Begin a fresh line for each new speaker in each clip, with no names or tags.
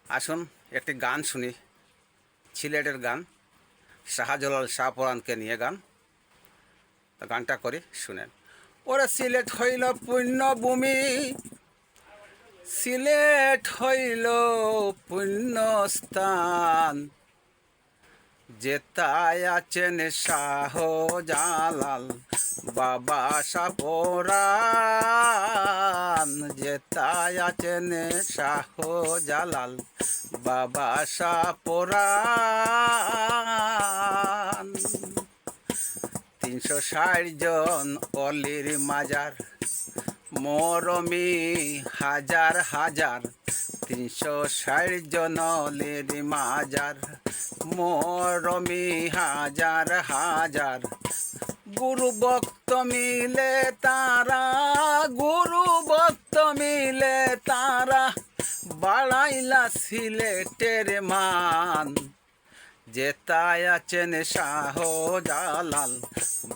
আসুন একটি গান শুনি, সিলেটের গান, শাহজালাল শাহপরাণকে নিয়ে গান। গানটা করি, শুনেন। ওরা সিলেট হইল পুণ্যভূমি, সিলেট হইল পুণ্যস্থান, যেতায় আছেন শাহজালাল বাবা শাহপরাণ, যেতায় আছেন শাহজালাল বাবা শাহপরাণ। 360 জন অলির মাজার, মরমি হাজার হাজার। 360 জন অলির মাজার, মরমি হাজার হাজার। গুরু ভক্ত মিলে তারা, গুরু ভক্ত মিলে তারা, বাড়াইলা সিলেটের মান, যেতায় আছেন শাহজালাল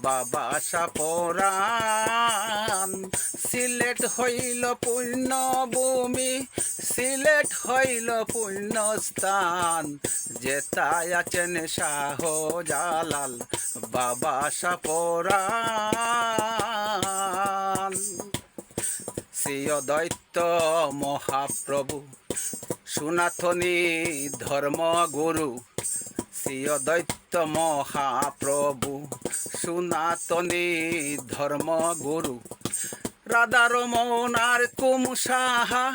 বাবা শাহপরাণ। সিলেট হইল পুণ্যভূমি, সিলেট হইল পুণ্যস্থান, যেতায় আছেন শাহজালাল বাবা শাহপরাণ। শ্রীয় দৈত্য মহাপ্রভু সনাতনী ধর্মগুরু, শ্রীয় দৈত্য মহাপ্রভু সনাতনী ধর্মগুরু। রাধারমণ আর কুমুসাহা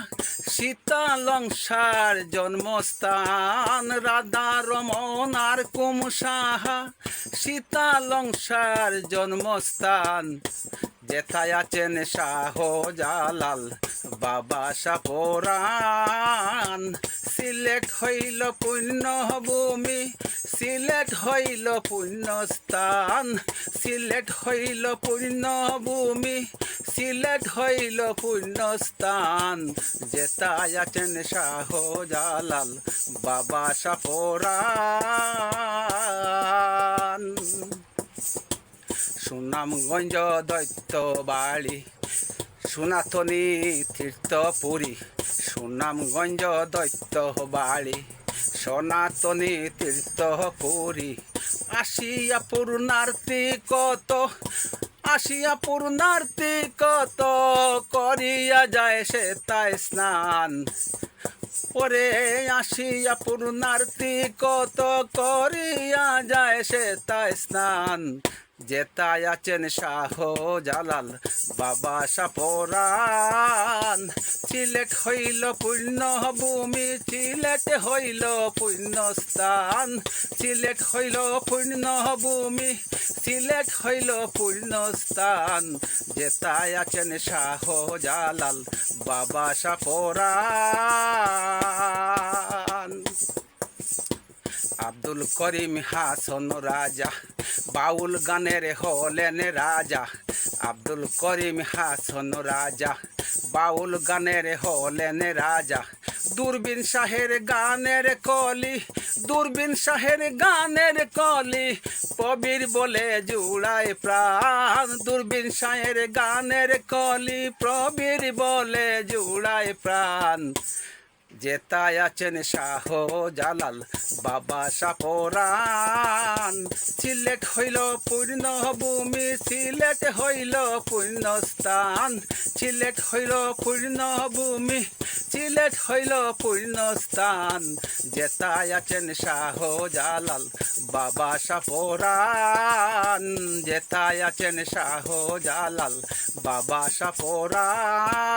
সীতালংসার জন্মস্থান, রাধারমণ আর কুমুসাহা সীতালংসার জন্মস্থান, যেথায় আছেন শাহজালাল বাবা শাহপরাণ। সিলেট হইল পুণ্যভূমি, সিলেট হইল পুণ্যস্থান, সিলেট হইল পুণ্যভূমি, সিলেট হইল পুণ্যস্থান, যেথায় আছেন শাহজালাল বাবা শাহপরাণ। সুনামগঞ্জ দৈত্য বাড়ি, সনাতনী তীর্থপুরী। সুনামগঞ্জ দৈত্য বাড়ি, সনাতনী তীর্থপুরী। আসিয়া পূর্ণার্থী কত, আসিয়া পূর্ণার্থী কত, করিয়া যায় সে তাই স্নান। ওরে আসিয়া পূর্ণার্থী কত, করিয়া যায় সে তাই স্নান, যেতায় আছেন শাহজালাল বাবা শাহপরাণ। সিলেট হইল পুণ্যভূমি, সিলেট হইল পুণ্যস্থান, সিলেট হইল পুণ্যভূমি, সিলেট হইল পুণ্যস্থান, যেতায় আছেন শাহজালাল বাবা শাহপরাণ। আব্দুল করিম হাসন রাজা বাউল গানের হলেন রাজা, আব্দুল করিম হাসন রাজা বাউল গানের হলেন রাজা। দূরবীন শাহের গানের কলি, দূরবীন শাহের গানের কলি, প্রবীর বলে জুড়ায় প্রাণ। দূরবীন শাহের গানের কলি, প্রবীর বলে জুড়ায় প্রাণ, যেতায় আছেন শাহজালাল বাবা শাহপরাণ। সিলেট হইল পুণ্যভূমি, সিলেট হইল পুণ্যস্থান, সিলেট হইল পুণ্যভূমি, সিলেট হইল পুণ্যস্থান, যেতায় আছেন শাহজালাল বাবা শাহপরাণ, যেতায় আছেন শাহজালাল বাবা শাহপরাণ।